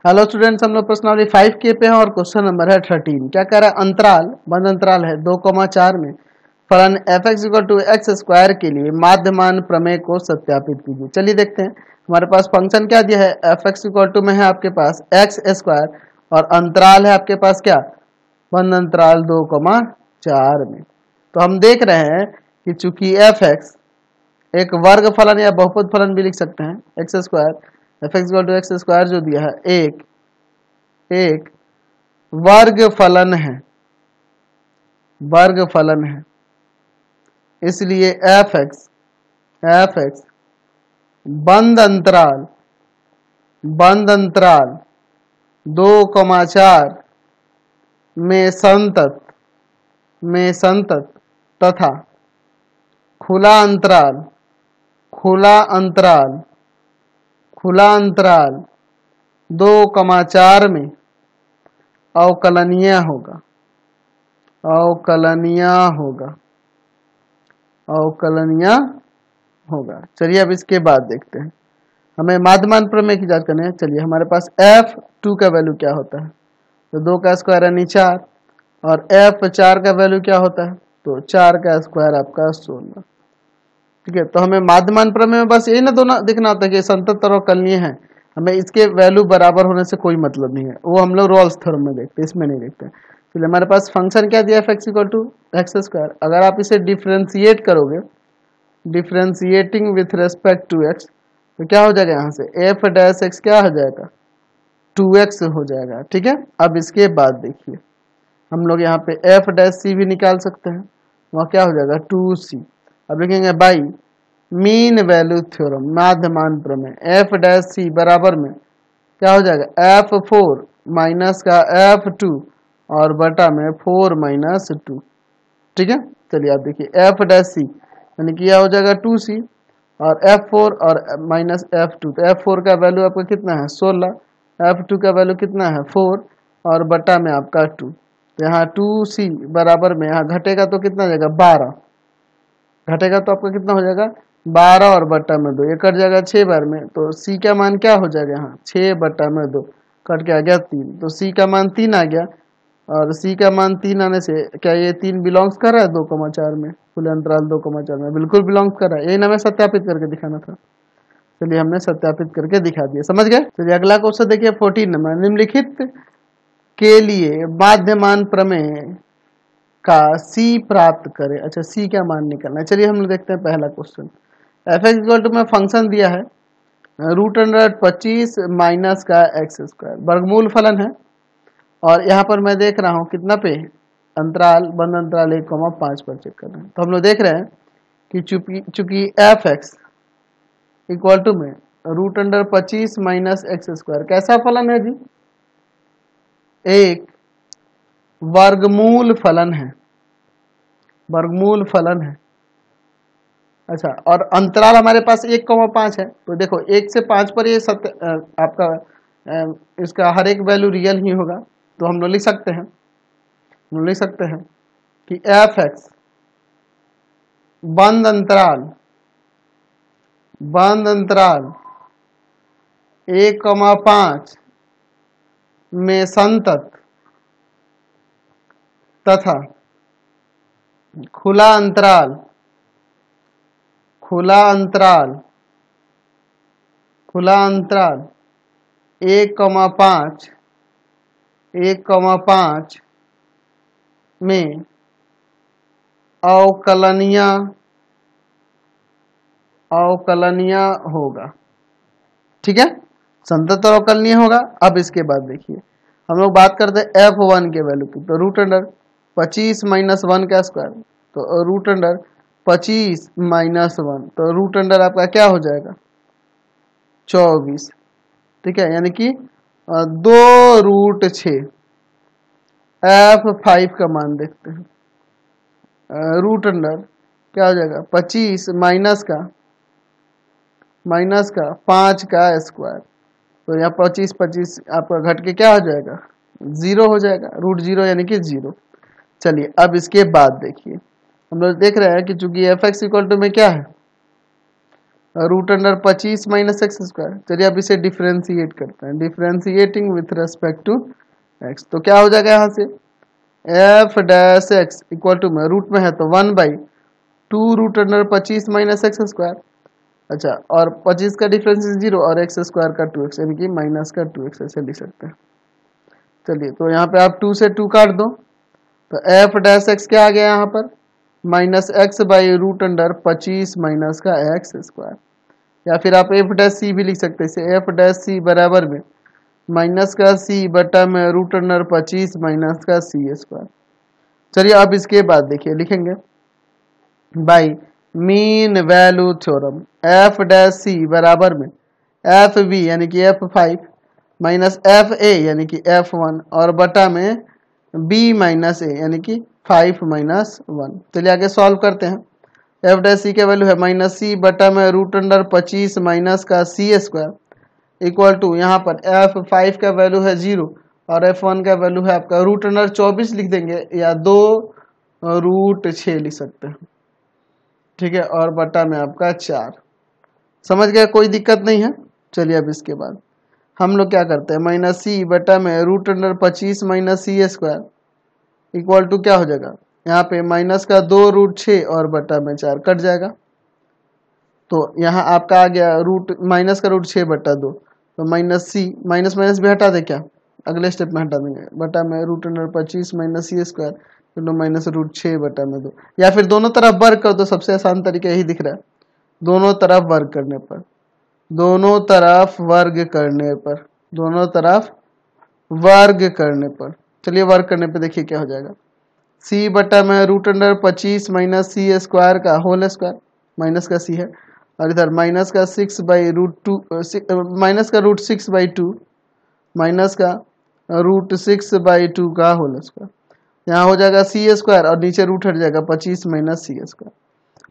Hello students, हम लोग प्रश्नावली 5 के पे हैं और क्वेश्चन नंबर है 13। क्या कह रहा है? अंतराल बंद अंतराल है 2,4 में फलन F x equal to x square के लिए माध्यमान प्रमेय को सत्यापित कीजिए। चलिए देखते हैं। हमारे पास फंक्शन क्या दिया है? एफ एक्स इक्वल टू में है आपके पास एक्स स्क्वायर और अंतराल है आपके पास क्या? बंद अंतराल 2,4 में। तो हम देख रहे हैं कि चूंकि एफ एक्स एक वर्ग फलन या बहुपद फलन भी लिख सकते हैं, x square f x equal to x square जो दिया है एक वर्ग फलन है, वर्ग फलन है। इसलिए एफ एक्स बंद अंतराल 2,4 में संतत तथा खुला अंतराल 2,4 में अवकलनीय होगा। चलिए अब इसके बाद देखते हैं। हमें माध्यमान प्रमेय की जांच करनी है। चलिए, हमारे पास F2 का वैल्यू क्या होता है? तो 2 का स्क्वायर यानी 4 और F4 का वैल्यू क्या होता है? तो 4 का स्क्वायर आपका 16। ठीक है, तो हमें माध्यमान प्रमेय में बस यही ना दोनों दिखना होता है कि संतत और अवकलनीय है। हमें इसके वैल्यू बराबर होने से कोई मतलब नहीं है, वो हम लोग रोल्स थ्योरम में देखते हैं, इसमें नहीं देखते। चलिए, हमारे पास फंक्शन क्या दिया? F x equal to x square. अगर आप इसे डिफ्रेंशिएट करोगे, differentiating with respect to x, तो क्या हो जाएगा? यहाँ से एफ डैश एक्स क्या हो जाएगा? 2x हो जाएगा। ठीक है, अब इसके बाद देखिए, हम लोग यहाँ पे एफ डैश सी भी निकाल सकते हैं। वहाँ क्या हो जाएगा? 2c। अब लिखेंगे बाई मीन वैल्यू थ्योरम, माध्यमान प्रमेय, एफ डैश सी बराबर में क्या हो जाएगा? F4 माइनस का F2 और बटा में 4 माइनस 2। ठीक है, चलिए आप देखिए एफ डैश सी यानी कि यह हो जाएगा 2c और F4 और माइनस F2। तो F4 का वैल्यू आपका कितना है? 16। F2 का वैल्यू कितना है? 4 और बटा में आपका 2। तो यहाँ 2c बराबर में यहाँ घटेगा तो कितना जाएगा? 12 घटेगा तो आपका कितना हो जाएगा? 12 और बटा में 2, ये कट जाएगा 6 बार में। तो c का मान क्या हो जाएगा? यहाँ 6 बटा में 2 कट के आ गया 3, तो c का मान 3 आ गया। और c का मान 3 आने से क्या ये 3 बिलोंग्स कर रहा है 2,4 में? खुले अंतराल 2,4 में बिल्कुल बिलोंग्स कर रहा है। यही ना हमें सत्यापित करके दिखाना था। चलिए, हमने सत्यापित करके दिखा दिया, समझ गए। चलिए अगला क्वेश्चन देखिए 14 नंबर। निम्नलिखित के लिए माध्यमान प्रमेय का C प्राप्त करें। अच्छा, C क्या मान निकलना है? चलिए हम लोग देखते हैं पहला question. F x equal to में फंक्शन दिया है √25 माइनस का एक्स स्क्वायर, वर्गमूल फलन है। और यहाँ पर मैं देख रहा हूँ कितना पे? अंतराल बंद अंतराल 1,5 पर चेक कर रहे हैं। तो हम लोग देख रहे हैं कि चूंकि एफ एक्स इक्वल टू में √25 माइनस एक्स स्क्वायर कैसा फलन है जी? एक वर्गमूल फलन है। अच्छा, और अंतराल हमारे पास 1,5 है। तो देखो 1 से 5 पर ये आपका इसका हर एक वैल्यू रियल ही होगा। तो हम लोग लिख सकते हैं कि एफ एक्स बंद अंतराल 1,5 में संतत तथा खुला अंतराल 1,5 में अवकलनीय होगा। ठीक है, संतत और अवकलनीय होगा। अब इसके बाद देखिए, हम लोग बात करते हैं F1 के वैल्यू की। तो √25 माइनस 1 का स्क्वायर, तो √25 माइनस 1, तो √ आपका क्या हो जाएगा? 24। ठीक है, यानी कि 2√6। F5 का मान देखते हैं। √ क्या हो जाएगा? 25 माइनस का 5 का स्क्वायर, तो यहाँ 25 आपका घट के क्या हो जाएगा? 0 हो जाएगा। √0 यानी कि 0। चलिए अब इसके बाद देखिए, हम लोग देख रहे हैं कि चूंकि एफ एक्स इक्वल टू में क्या है? Root under 25 minus x square. चलिए अब इसे डिफ्रेंशिएट करते हैं, differentiating with respect to x. तो क्या हो जाएगा यहाँ से f dash x equal to में रूट में है तो 1/2 root under 25 minus x square. अच्छा, और 25 का डिफरेंस 0 और एक्स स्क्वायर का 2x यानी कि माइनस का 2x ऐसे लिख सकते हैं। चलिए तो यहाँ पे आप 2 से 2 काट दो तो एफ डैश एक्स क्या आ गया यहाँ पर minus x by root under 25 minus का एक्स स्क्वायर। या फिर आप एफ डैश सी भी लिख सकते हैं, इसे एफ डैश सी बराबर में माइनस का सी बटा में रूट अंडर 25 माइनस का सी स्क्वायर। चलिए अब इसके बाद देखिए लिखेंगे by mean value theorem F dash C बराबर में एफ बी यानी कि F5 माइनस एफ ए यानी कि F1 और बटा में b माइनस ए यानी कि 5 माइनस 1। चलिए आगे सॉल्व करते हैं। एफ डैश सी का वैल्यू है माइनस सी बटा में रूट अंडर 25 माइनस का सी स्क्वायर इक्वल टू यहाँ पर F5 का वैल्यू है 0 और F1 का वैल्यू है आपका रूट अंडर 24 लिख देंगे या 2 रूट 6 लिख सकते हैं, ठीक है, और बटा में आपका 4। समझ गया, कोई दिक्कत नहीं है। चलिए अब इसके बाद हम लोग क्या करते हैं माइनस सी बटा में root under 25 minus c square equal to क्या हो जाएगा यहाँ पे माइनस का 2 रूट 6 और बटा में 4 कट जाएगा। तो यहाँ आपका आ गया रूट माइनस का रूट 6 बटा 2 तो माइनस सी माइनस माइनस भी हटा दे क्या, अगले स्टेप में हटा देंगे बटा में root under 25 minus c square तो माइनस रूट 6 बटा में 2। या फिर दोनों तरफ वर्ग कर दो, सबसे आसान तरीका यही दिख रहा है, दोनों तरफ वर्ग करने पर, दोनों तरफ वर्ग करने पर, दोनों तरफ वर्ग करने पर। चलिए वर्ग करने पे देखिए क्या हो जाएगा सी बटा में root under 25 minus c square का होल स्क्वायर माइनस का सी है और इधर माइनस का 6 बाई रूट 2 माइनस का रूट 6 बाई 2 माइनस का रूट 6 बाई 2 का होल स्क्वायर। यहाँ हो जाएगा सी स्क्वायर और नीचे रूट हट जाएगा 25 माइनस सी स्क्वायर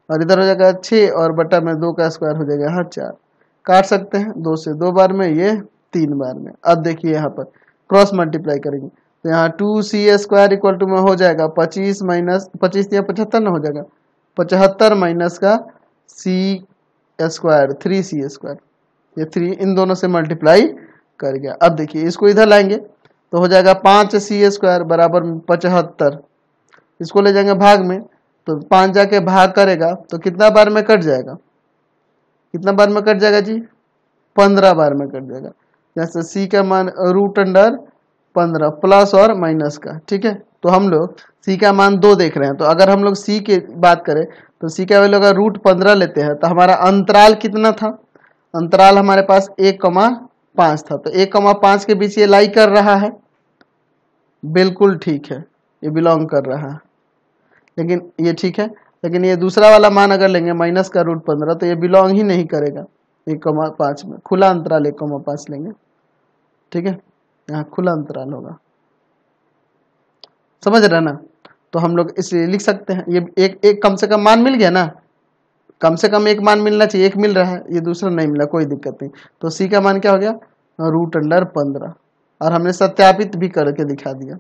और इधर हो जाएगा 6 और बटा में 2 का स्क्वायर हो जाएगा यहाँ 4। काट सकते हैं 2 से 2 बार में, ये 3 बार में। अब देखिए यहाँ पर क्रॉस मल्टीप्लाई करेंगे तो यहाँ 2c स्क्वायर इक्वल टू में हो जाएगा 25 माइनस 25 या 75 ना हो जाएगा 75 माइनस का सी स्क्वायर 3c स्क्वायर, ये 3 इन दोनों से मल्टीप्लाई कर गया। अब देखिए इसको इधर लाएंगे तो हो जाएगा 5c स्क्वायर बराबर 75, इसको ले जाएंगे भाग में तो 5 जाके भाग करेगा तो कितना बार में कट जाएगा, कितना बार में कट जाएगा जी 15 बार में कट जाएगा। जैसे c का मान रूट अंडर 15 प्लस और माइनस का, ठीक है। तो हम लोग c का मान 2 देख रहे हैं तो अगर हम लोग c की बात करें तो c का वैल्यू अगर रूट 15 लेते हैं तो हमारा अंतराल कितना था, अंतराल हमारे पास 1,5 था तो 1,5 के बीच ये लाई कर रहा है, बिल्कुल ठीक है, ये बिलोंग कर रहा है, लेकिन ये ठीक है। लेकिन ये दूसरा वाला मान अगर लेंगे माइनस का रूट 15 तो ये बिलोंग ही नहीं करेगा 1,5 में, खुला अंतराल 1,5 लेंगे, ठीक है, यहाँ खुला अंतराल होगा, समझ रहे ना। तो हम लोग इसलिए लिख सकते हैं ये एक कम से कम मान मिल गया ना, कम से कम एक मान मिलना चाहिए, एक मिल रहा है, ये दूसरा नहीं मिला, कोई दिक्कत नहीं। तो सी का मान क्या हो गया रूट अंडर 15 और हमने सत्यापित भी करके दिखा दिया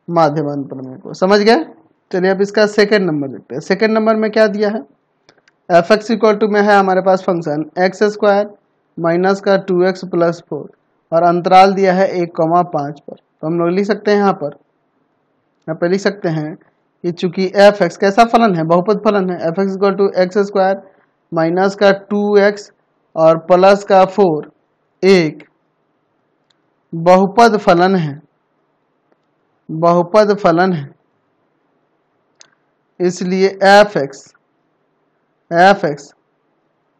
माध्यमान प्रमेय को, समझ गए। चलिए अब इसका सेकंड नंबर देखते हैं। सेकंड नंबर में क्या दिया है एफ एक्स इक्वल टू में है हमारे पास फंक्शन एक्स स्क्वायर माइनस का 2x प्लस 4 और अंतराल दिया है 1,5 पर। तो हम लोग लिख सकते हैं यहाँ पर लिख सकते हैं कि चूंकि एफ एक्स कैसा फलन है, बहुपद फलन है, f x equal to x square minus का 2x और प्लस का 4 एक बहुपद फलन है, बहुपद फलन है, इसलिए एफ एक्स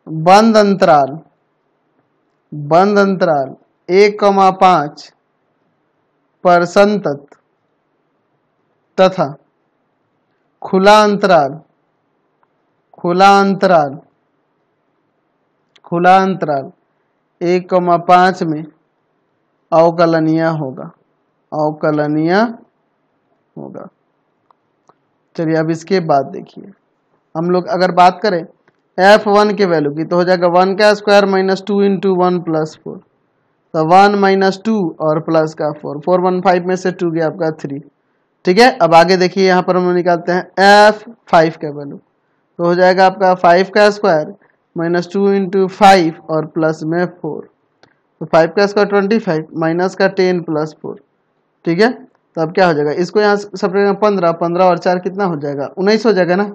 बंद अंतराल 1,5 पर संतत तथा खुला अंतराल 1,5 में अवकलनीय होगा, चलिए अब इसके बाद देखिए हम लोग अगर बात करें f1 के वैल्यू की तो हो जाएगा 1 का स्क्वायर माइनस 2 इंटू 1 प्लस 4 तो 1 माइनस 2 और प्लस का 4 1 5 में से 2 गया आपका 3, ठीक है। अब आगे देखिए यहाँ पर हम निकालते हैं f5 का वैल्यू तो हो जाएगा आपका 5 का स्क्वायर माइनस 2 इंटू 5 और प्लस में 4, तो 5 का स्क्वायर 25 माइनस का 10 प्लस 4, ठीक है। तो अब क्या हो जाएगा, इसको यहाँ सब्ट्रैक्ट 15, 15 और 4 कितना हो जाएगा, 19 हो जाएगा ना।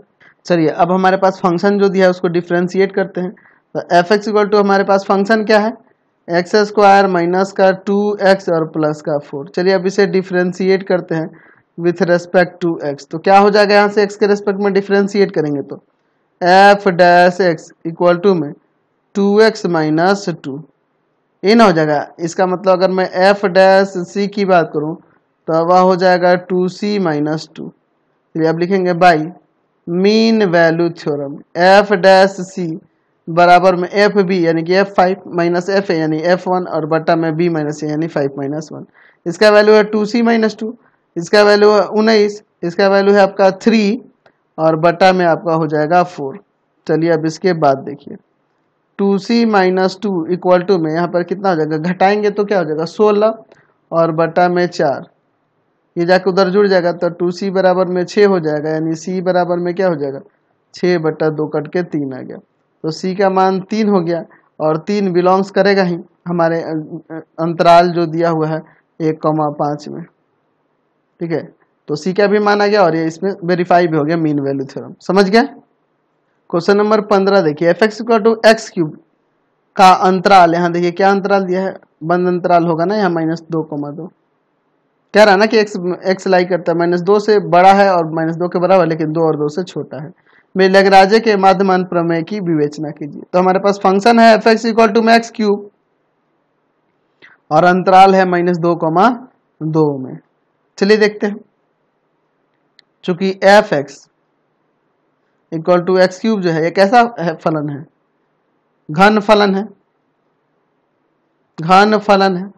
चलिए अब हमारे पास फंक्शन जो दिया है उसको डिफ्रेंशिएट करते हैं। तो एफ एक्स इक्वल टू हमारे पास फंक्शन क्या है, एक्स स्क्वायर माइनस का 2x और प्लस का 4। चलिए अब इसे डिफ्रेंशिएट करते हैं विथ रेस्पेक्ट टू x। तो क्या हो जाएगा, यहाँ से x के रेस्पेक्ट में डिफ्रेंशिएट करेंगे तो f dash x equal to में 2x माइनस 2, ये ना हो जाएगा। इसका मतलब अगर मैं एफ डैश सी की बात करूँ तो वह हो जाएगा 2c माइनस 2। चलिए अब लिखेंगे by mean value theorem, F dash C बराबर में एफ बी यानी कि f5 माइनस एफ ए यानी f1 और बटा में b माइनस ए यानी 5 माइनस 1। इसका वैल्यू है 2c माइनस 2, इसका वैल्यू है 19, इसका वैल्यू है आपका 3 और बटा में आपका हो जाएगा 4। चलिए अब इसके बाद देखिए 2c माइनस 2 इक्वल टू में यहाँ पर कितना हो जाएगा, घटाएंगे तो क्या हो जाएगा 16 और बटा में 4, ये जाके उधर जुड़ जाएगा तो 2c बराबर में 6 हो जाएगा, यानी c बराबर में क्या हो जाएगा 6 बटा 2 कट के 3 आ गया। तो c का मान 3 हो गया और 3 बिलोंग्स करेगा ही हमारे अंतराल जो दिया हुआ है 1,5 में, ठीक है। तो c का भी मान आ गया और ये इसमें वेरीफाई भी हो गया मीन वैल्यू थ्योरम, समझ गया। क्वेश्चन नंबर 15 देखिए, f x equal to x cube का अंतराल, यहाँ देखिए क्या अंतराल दिया है, बंद अंतराल होगा ना, यहाँ -2,2 कह रहा है ना कि एक्स लाई करता है -2 से बड़ा है और -2 के बराबर, लेकिन 2 और 2 से छोटा है। में लैग्रांज के माध्यमान प्रमेय की विवेचना कीजिए। तो हमारे पास फंक्शन है एफ एक्स इक्वल टू में एक्स क्यूब और अंतराल है -2,2 में। चलिए देखते हैं, चूंकि f x equal to x cube जो है ये कैसा है, फलन है, घन फलन है, घन फलन है,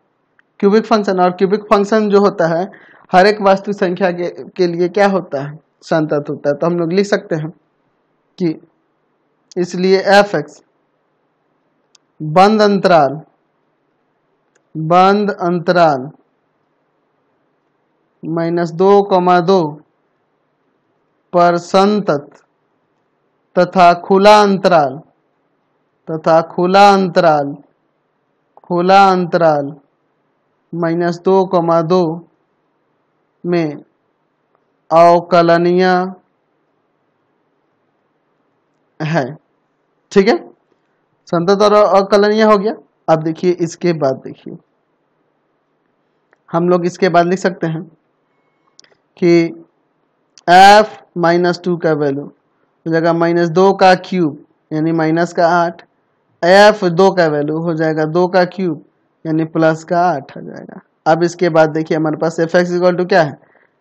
क्यूबिक फंक्शन। और क्यूबिक फंक्शन जो होता है हर एक वास्तविक संख्या के लिए क्या होता है, संतत होता है। तो हम लोग लिख सकते हैं कि इसलिए एफ एक्स बंद अंतराल -2,2 पर संतत तथा खुला अंतराल -2,2 में अवकलनीय है, ठीक है। संतत और अवकलनीय हो गया। अब देखिए इसके बाद देखिए हम लोग इसके बाद लिख सकते हैं कि f -2 का वैल्यू हो जाएगा -2 का क्यूब यानी -8, f2 का वैल्यू हो जाएगा 2 का क्यूब यानी +8 हो जाएगा। अब इसके बाद देखिए हमारे पास एफ एक्स इक्वल टू क्या है,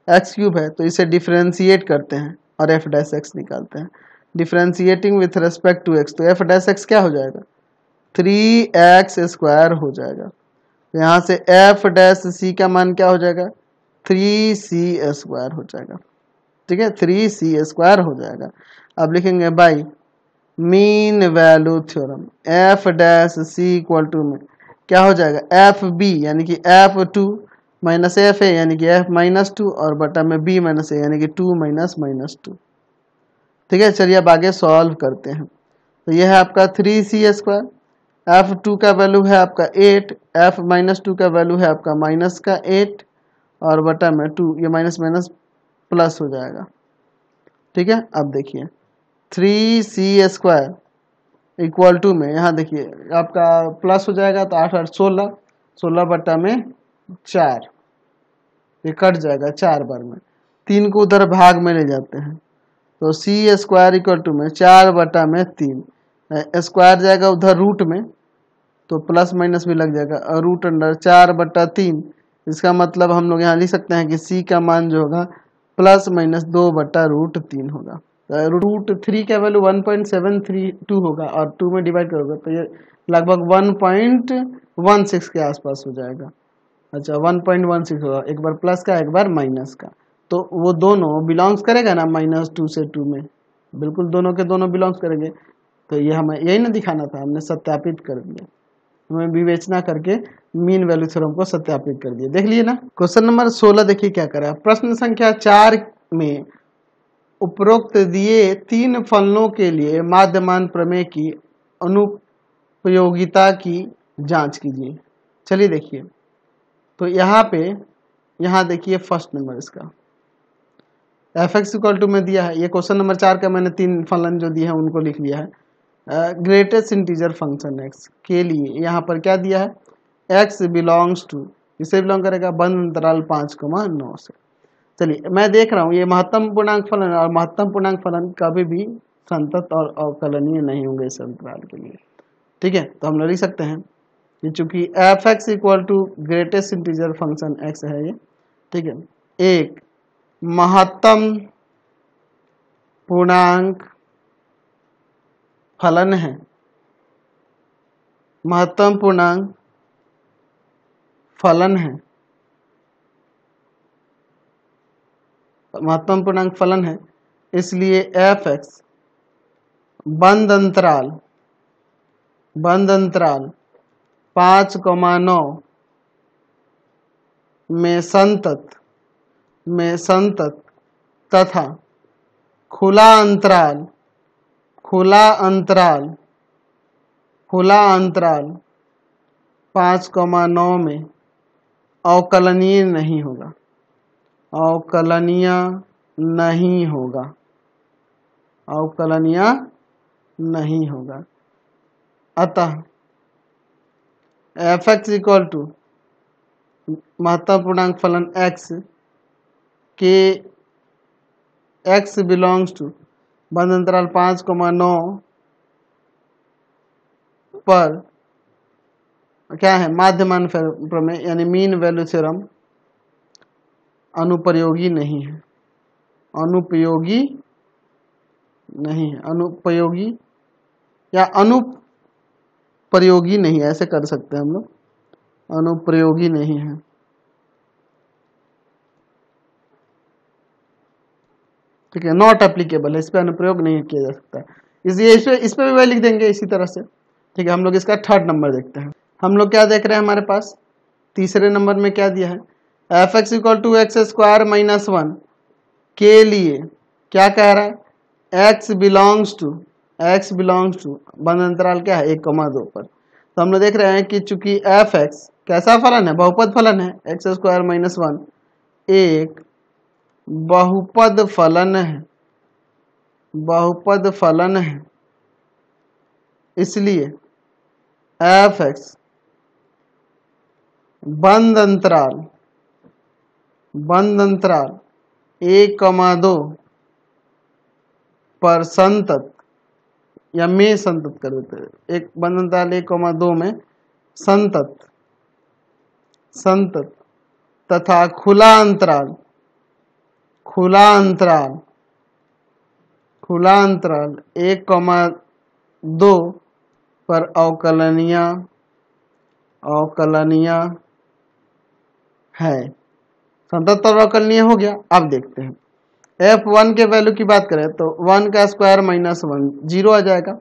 एक्स क्यूब है, तो इसे डिफ्रेंशिएट करते हैं और एफ डैश एक्स निकालते हैं। Differentiating with respect to x, तो एफ डैश एक्स क्या हो जाएगा 3x² हो जाएगा। तो यहाँ से एफ डैश सी का मान क्या हो जाएगा 3c² हो जाएगा, ठीक है, 3c² हो जाएगा। अब लिखेंगे by mean value theorem, F dash c equal to में क्या हो जाएगा एफ बी यानी कि f2 माइनस एफ ए यानी कि f-2 और बटा में b माइनस ए यानी कि 2 - -2, ठीक है। चलिए अब आगे सॉल्व करते हैं। तो यह है आपका 3c², f2 का वैल्यू है आपका 8, f-2 का वैल्यू है आपका -8 और बटा में 2, ये माइनस माइनस प्लस हो जाएगा, ठीक है। अब देखिए 3c² इक्वल टू में यहाँ देखिए आपका प्लस हो जाएगा तो 8 8 16, 16 बटा में 4, ये कट जाएगा 4 बार में, 3 को उधर भाग में ले जाते हैं तो c² इक्वल टू में 4 बटा में 3, स्क्वायर जाएगा उधर रूट में तो प्लस माइनस भी लग जाएगा और रूट अंडर 4 बटा 3। इसका मतलब हम लोग यहाँ लिख सकते हैं कि c का मान जो होगा ±2 बटा √3 होगा। √3 का वैल्यू 1.732 होगा और 2 में डिवाइड करोगे तो ये लगभग 1.16 के आसपास हो जाएगा। अच्छा 1.16 होगा, एक बार प्लस का एक बार माइनस का, तो वो दोनों बिलोंग्स करेगा ना -2 से 2 में, बिल्कुल दोनों के दोनों बिलोंग्स करेंगे। तो ये हमें यही ना दिखाना था, हमने सत्यापित कर दिया, हमें विवेचना करके मीन वैल्यू थ्योरम को सत्यापित कर दिया। देख लिए ना। क्वेश्चन नंबर 16 देखिए क्या करा, प्रश्न संख्या 4 में उपरोक्त दिए 3 फलनों के लिए माध्यमान प्रमेय की अनुपयोगिता की जांच कीजिए। चलिए देखिए, तो यहाँ देखिए फर्स्ट नंबर इसका एफ एक्स इक्वल टू में दिया है। ये क्वेश्चन नंबर 4 का मैंने 3 फलन जो दिए हैं उनको लिख लिया है। ग्रेटेस्ट इंटीजर फंक्शन एक्स के लिए यहाँ पर क्या दिया है, एक्स बिलोंग्स टू, इसे बिलोंग करेगा बंद अंतराल 5,9 से। चलिए मैं देख रहा हूँ ये महत्तम पूर्णांक फलन और महत्तम पूर्णांक फलन कभी भी संतत और अवकलनीय नहीं होंगे इस अंतराल के लिए। ठीक है, तो हम लोग लिख सकते हैं कि चूंकि f x equal to greatest integer function x है ये, ठीक है, एक महत्तम पूर्णांक फलन है, महत्तम पूर्णांक फलन है, महत्तम पूर्णांक फलन है, इसलिए एफ एक्स बंद अंतराल 5,9 में संतत तथा खुला अंतराल 5,9 में अवकलनीय नहीं होगा, अवकलनीय नहीं होगा। अतः एफ एक्स इक्वल टू महत्तम पूर्णांक फलन एक्स के एक्स बिलोंग्स टू बंद अंतराल 5,9 पर क्या है, माध्यमान प्रमेय यानी मीन वैल्यू थ्योरम अनुपयोगी नहीं है, अनुपयोगी या अनुप्रयोगी नहीं है, ऐसे कर सकते हैं हम लोग, अनुप्रयोगी नहीं है। ठीक है, नॉट एप्लीकेबल है, इस पर अनुप्रयोग नहीं किया जा सकता, इसलिए इस पे भी वही लिख देंगे इसी तरह से। ठीक है, हम लोग इसका थर्ड नंबर देखते हैं। हम लोग क्या देख रहे हैं, हमारे पास तीसरे नंबर में क्या दिया है, f x equal to x square minus 1 के लिए क्या कह रहा है, एक्स बिलोंग्स टू बंद अंतराल क्या है 1,2 पर। तो हम लोग देख रहे हैं कि चूंकि एफ एक्स कैसा फलन है, बहुपद फलन है, एक्स स्क्वायर माइनस 1 एक बहुपद फलन है, इसलिए एफ एक्स बंद अंतराल 1,2 पर संतत या में संतत कर देते हैं, एक बंद अंतराल 1,2 में संतत तथा खुला अंतराल 1,2 पर अवकलनीय है, संतत और अवकलनीय हो गया। अब देखते हैं f1 के वैल्यू की बात करें तो 1 का स्क्वायर माइनस 1 0 आ जाएगा।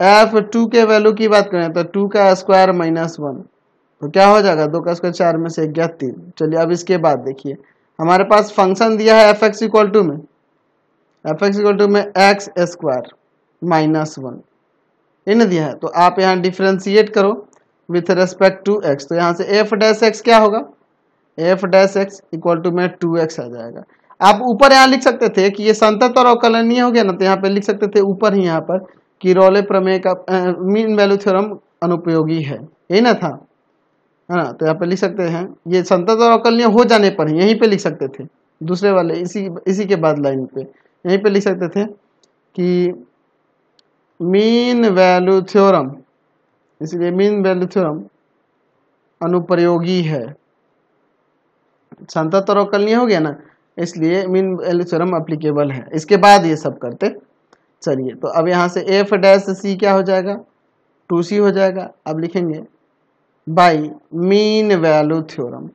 f2 के वैल्यू की बात करें तो 2 का स्क्वायर माइनस 1 तो क्या हो जाएगा, 2 का स्क्वायर 4 में से 1 गया 3। चलिए अब इसके बाद देखिए हमारे पास फंक्शन दिया है एफ एक्स इक्वल टू में एक्स स्क्वायर माइनस 1 इन दिया है, तो आप यहाँ डिफ्रेंशिएट करो विथ रेस्पेक्ट टू एक्स, तो यहाँ से एफ डैश एक्स क्या होगा, f dash x equal to में 2x आ जाएगा। आप ऊपर यहाँ लिख सकते थे कि ये संतत और अवकलनीय हो गया ना, तो यहाँ पे लिख सकते थे ऊपर ही यहाँ पर कि रोले प्रमेय का मीन वैल्यू थ्योरम अनुपयोगी है, यही ना था, है ना, तो यहाँ पे लिख सकते हैं ये संतत और अवकलनीय हो जाने पर ही यहीं पे लिख सकते थे, दूसरे वाले इसी के बाद लाइन पे यहीं पे लिख सकते थे कि मीन वैल्यू थ्योरम, इसलिए मीन वैल्यू थ्योरम अनुप्रयोगी है, संतत और अवकलनीय हो गया ना, इसलिए मीन वैल्यू थ्योरम एप्लीकेबल है। इसके बाद ये सब करते चलिए, तो अब यहाँ से एफ डैश सी क्या हो जाएगा 2c हो जाएगा। अब लिखेंगे by mean value theorem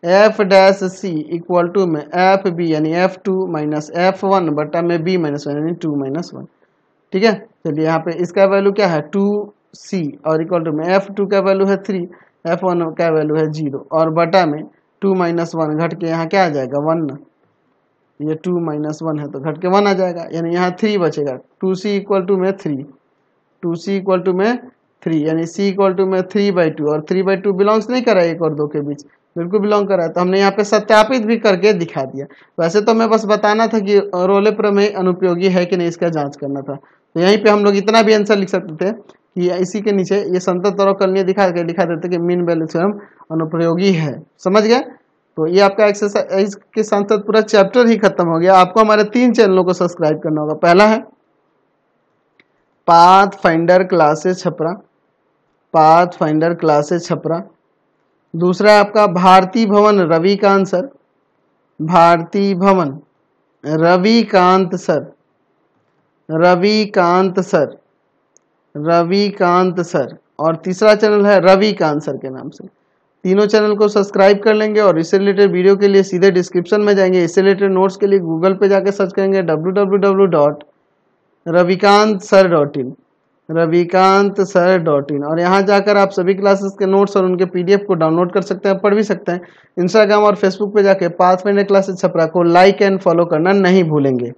F dash c equal to में एफ बी यानी f2 माइनस f1 बटा में b माइनस 1 यानी 2 माइनस 1। ठीक है, चलिए यहाँ पे इसका वैल्यू क्या है 2c और इक्वल टू में f2 का वैल्यू है 3, f1 का वैल्यू है 0 और बटा में 2 माइनस 1 घट के यहाँ क्या आ जाएगा 1, ये 2 माइनस 1 है तो घट के 1 आ जाएगा, यानी यहाँ 3 बचेगा, 2c इक्वल टू में 3, 2c इक्वल टू में 3, यानी c इक्वल टू में 3/2, और 3/2 बिलोंग्स नहीं कर रहा है 1 और 2 के बीच, बिल्कुल बिलोंग कर रहा है। तो हमने यहाँ पे सत्यापित भी करके दिखा दिया। वैसे तो मैं बस बताना था कि रोले प्रमेय अनुपयोगी है कि नहीं, इसका जांच करना था। तो यहीं पे हम लोग इतना भी आंसर लिख सकते थे कि इसी के नीचे ये संतत अवकलनीय दिखा देते कि मीन वैल्यू थ्योरम अनुप्रयोगी है। समझ गए? तो ये आपका एक्सरसाइज के साथ साथ पूरा चैप्टर ही खत्म हो गया। आपको हमारे 3 चैनलों को सब्सक्राइब करना होगा। पहला है path finder classes Chhapra, path finder classes Chhapra. दूसरा है आपका भारती भवन रविकांत सर, भारती भवन Ravikant sir, Ravikant sir, Ravikant sir. और तीसरा चैनल है रविकांत सर के नाम से। तीनों चैनल को सब्सक्राइब कर लेंगे और इससे रिलेटेड वीडियो के लिए सीधे डिस्क्रिप्शन में जाएंगे। इससे रिलेटेड नोट्स के लिए गूगल पे जाकर सर्च करेंगे www.ravikantsir.in, ravikantsir.in, और यहाँ जाकर आप सभी क्लासेस के नोट्स और उनके PDF को डाउनलोड कर सकते हैं, पढ़ भी सकते हैं। इंस्टाग्राम और फेसबुक पे जाके पाथफाइंडर क्लासेस छपरा को लाइक एंड फॉलो करना नहीं भूलेंगे।